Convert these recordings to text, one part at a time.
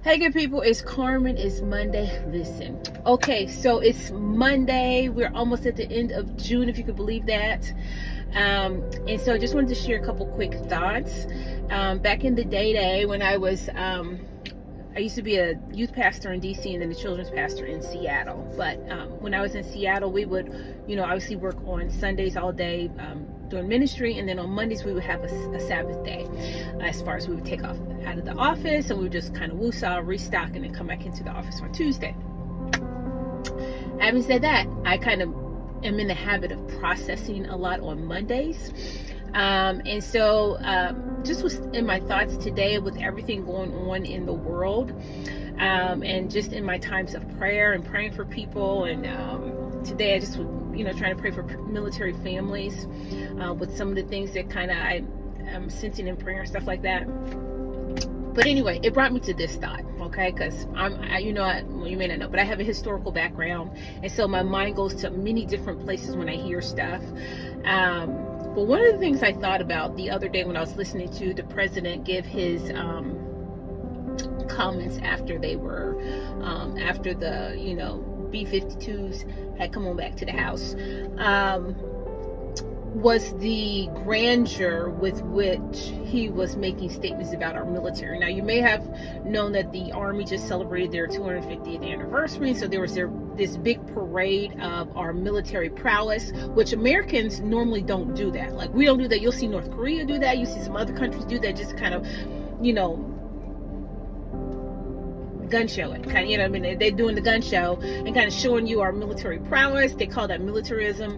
Hey good people, it's Carmen. It's Monday. Listen, okay, so it's Monday. We're almost at the end of June, if you could believe that. And so I just wanted to share a couple quick thoughts. Back in the day when I was I used to be a youth pastor in DC and then the children's pastor in Seattle. But when I was in Seattle, we would, obviously work on Sundays all day, doing ministry, and then on Mondays we would have a Sabbath day, as far as we would take off out of the office and we would just kind of woosah, restock, and then come back into the office on Tuesday. Having said that, I kind of am in the habit of processing a lot on Mondays. And so just was in my thoughts today with everything going on in the world, and just in my times of prayer and praying for people. And today I just was, trying to pray for military families with some of the things that kind of I'm sensing in prayer and stuff like that. But anyway, it brought me to this thought, okay? Because you may not know, but I have a historical background, and so my mind goes to many different places when I hear stuff. But one of the things I thought about the other day when I was listening to the president give his comments after they were, after the, B-52s had come on back to the House, was the grandeur with which he was making statements about our military. Now, you may have known that the Army just celebrated their 250th anniversary, so there was this big parade of our military prowess, which Americans normally don't do that. Like, we don't do that. You'll see North Korea do that. You see some other countries do that, just kind of, gun show it, kind of, they're doing the gun show and kind of showing you our military prowess. They call that militarism,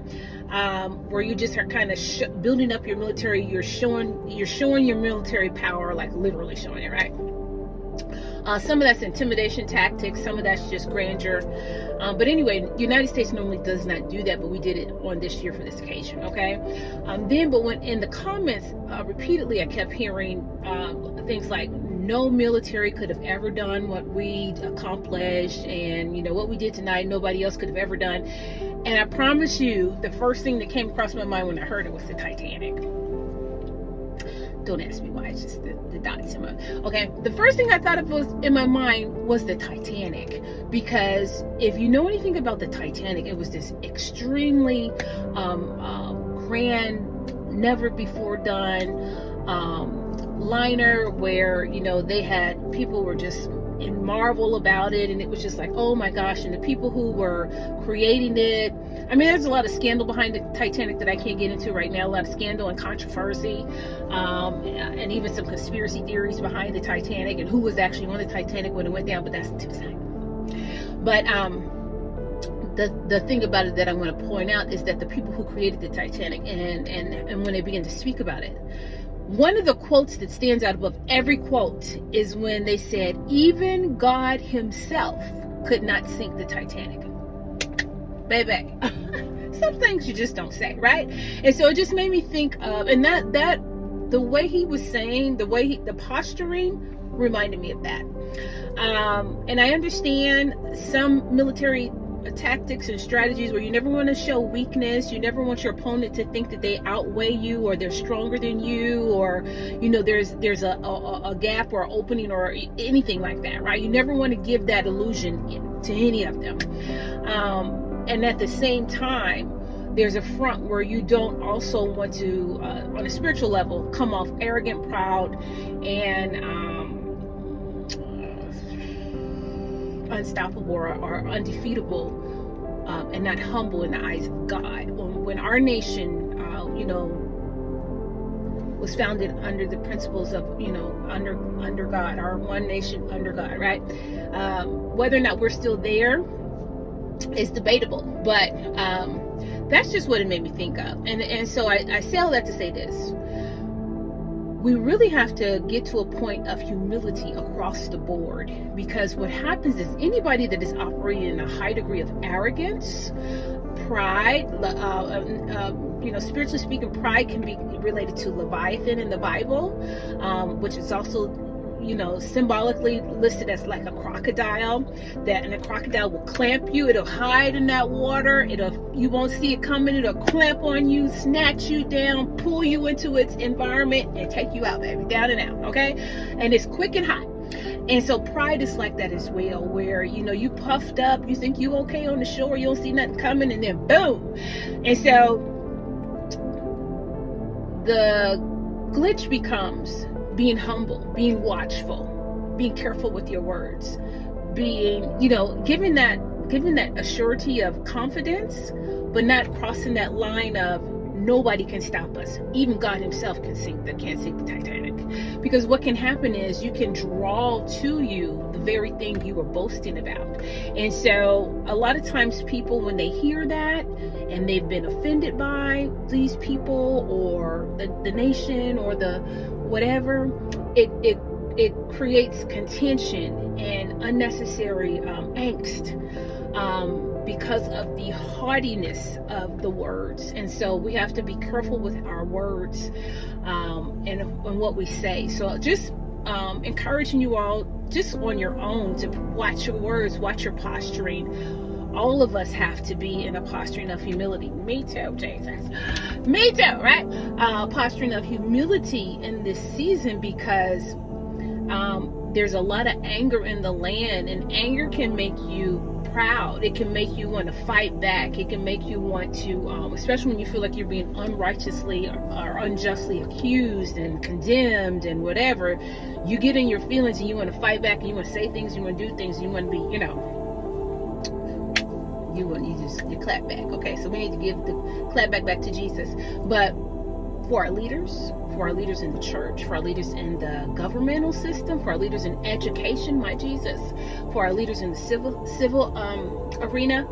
where you just are kind of building up your military. You're showing your military power, like literally showing it, right? Some of that's intimidation tactics, some of that's just grandeur. But anyway, the United States normally does not do that, but we did it on this year for this occasion, okay? But when in the comments, repeatedly I kept hearing things like, no military could have ever done what we accomplished, and what we did tonight, nobody else could have ever done. And I promise you, the first thing that came across my mind when I heard it was the Titanic. Don't ask me why, it's just the dots in my... Okay, the first thing I thought of was in my mind was the Titanic, because if you know anything about the Titanic, it was this extremely grand, never before done liner where they had people were just in marvel about it, and it was just like, oh my gosh. And the people who were creating it, there's a lot of scandal behind the Titanic that I can't get into right now, a lot of scandal and controversy, and even some conspiracy theories behind the Titanic and who was actually on the Titanic when it went down, but that's to the side. But the thing about it that I want to point out is that the people who created the Titanic, and when they begin to speak about it, one of the quotes that stands out above every quote is when they said, even God himself could not sink the Titanic. Baby. Some things you just don't say, right? And so it just made me think of, and that the way he was saying, the posturing reminded me of that. And I understand some military tactics and strategies where you never want to show weakness. You never want your opponent to think that they outweigh you or they're stronger than you, or there's a gap or opening or anything like that, right? You never want to give that illusion to any of them. And at the same time, there's a front where you don't also want to, on a spiritual level, come off arrogant, proud, and unstoppable or undefeatable, and not humble in the eyes of God. When our nation, was founded under the principles of, under God, our one nation under God, right? Whether or not we're still there is debatable, but that's just what it made me think of. And so I say all that to say this. We really have to get to a point of humility across the board, because what happens is anybody that is operating in a high degree of arrogance, pride, spiritually speaking, pride can be related to Leviathan in the Bible, which is also symbolically listed as like a crocodile, and a crocodile will clamp you. It'll hide in that water. You won't see it coming. It'll clamp on you, snatch you down, pull you into its environment, and take you out, baby, down and out. Okay, and it's quick and hot. And so pride is like that as well, where, you puffed up, you think you okay on the shore, you don't see nothing coming, and then boom. And so the glitch becomes being humble, being watchful, being careful with your words, being, giving that assurity of confidence, but not crossing that line of nobody can stop us. Even God himself can't sink the Titanic. Because what can happen is you can draw to you the very thing you were boasting about. And so a lot of times people, when they hear that and they've been offended by these people or the nation or the whatever, it creates contention and unnecessary angst. Because of the haughtiness of the words. And so we have to be careful with our words and what we say. So just encouraging you all, just on your own, to watch your words, watch your posturing. All of us have to be in a posturing of humility. Me too, Jesus. Me too, right? Posturing of humility in this season, because there's a lot of anger in the land, and anger can make you proud. It can make you want to fight back. It can make you want to, especially when you feel like you're being unrighteously or unjustly accused and condemned and whatever, you get in your feelings and you want to fight back, and you want to say things, you want to do things, you want to be, you clap back. Okay, so we need to give the clap back to Jesus. But for our leaders in the church, for our leaders in the governmental system, for our leaders in education, my Jesus, for our leaders in the civil arena,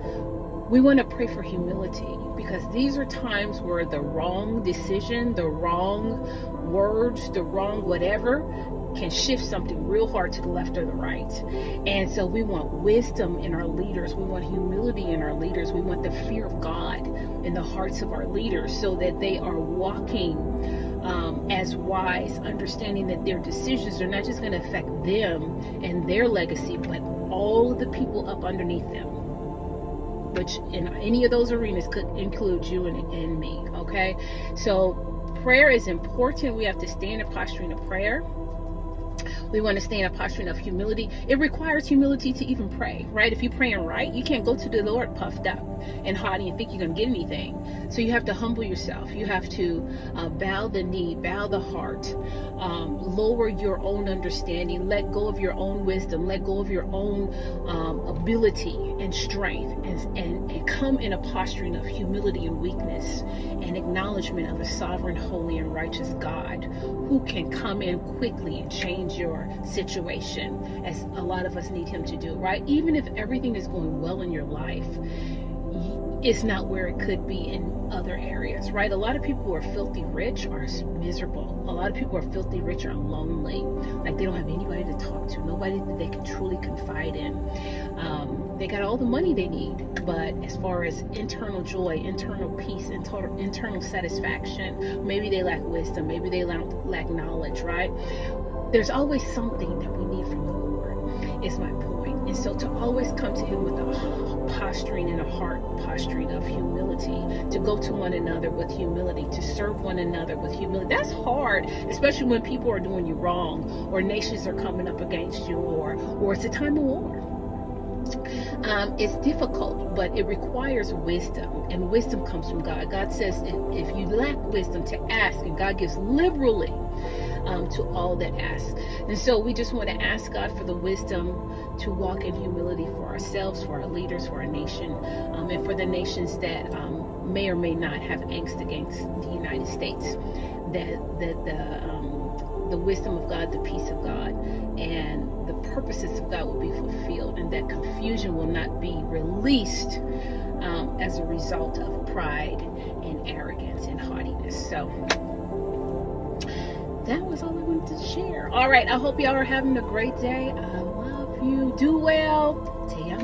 we want to pray for humility, because these are times where the wrong decision, the wrong words, the wrong whatever can shift something real hard to the left or the right. And so we want wisdom in our leaders. We want humility in our leaders. We want the fear of God in the hearts of our leaders, so that they are walking as wise, understanding that their decisions are not just going to affect them and their legacy, but all of the people up underneath them, which in any of those arenas could include you and me. Okay, so prayer is important. We have to stay in a posturing of prayer. We want to stay in a posturing of humility. It requires humility to even pray, right? If you're praying right, you can't go to the Lord puffed up and haughty and think you're going to get anything. So you have to humble yourself. You have to bow the knee, bow the heart, lower your own understanding, let go of your own wisdom, let go of your own ability and strength, and come in a posturing of humility and weakness and acknowledgement of a sovereign, holy, and righteous God who can come in quickly and change your situation, as a lot of us need him to do, right? Even if everything is going well in your life, it's not where it could be in other areas, right? A lot of people who are filthy rich are miserable. A lot of people who are filthy rich are lonely. Like, they don't have anybody to talk to, nobody that they can truly confide in. They got all the money they need, but as far as internal joy, internal peace, internal satisfaction, maybe they lack wisdom, maybe they lack knowledge, right? There's always something that we need from the Lord, is my point. And so to always come to him with a posturing and a heart posturing of humility, to go to one another with humility, to serve one another with humility. That's hard, especially when people are doing you wrong, or nations are coming up against you, or it's a time of war. It's difficult, but it requires wisdom, and wisdom comes from God. God says if you lack wisdom, to ask, and God gives liberally to all that ask. And so we just want to ask God for the wisdom to walk in humility for ourselves, for our leaders, for our nation, and for the nations that may or may not have angst against the United States, that the wisdom of God, the peace of God, and the purposes of God will be fulfilled, and that confusion will not be released as a result of pride and arrogance and haughtiness. So that was all I wanted to share. All right, I hope y'all are having a great day. I love you. Do well. Te amo.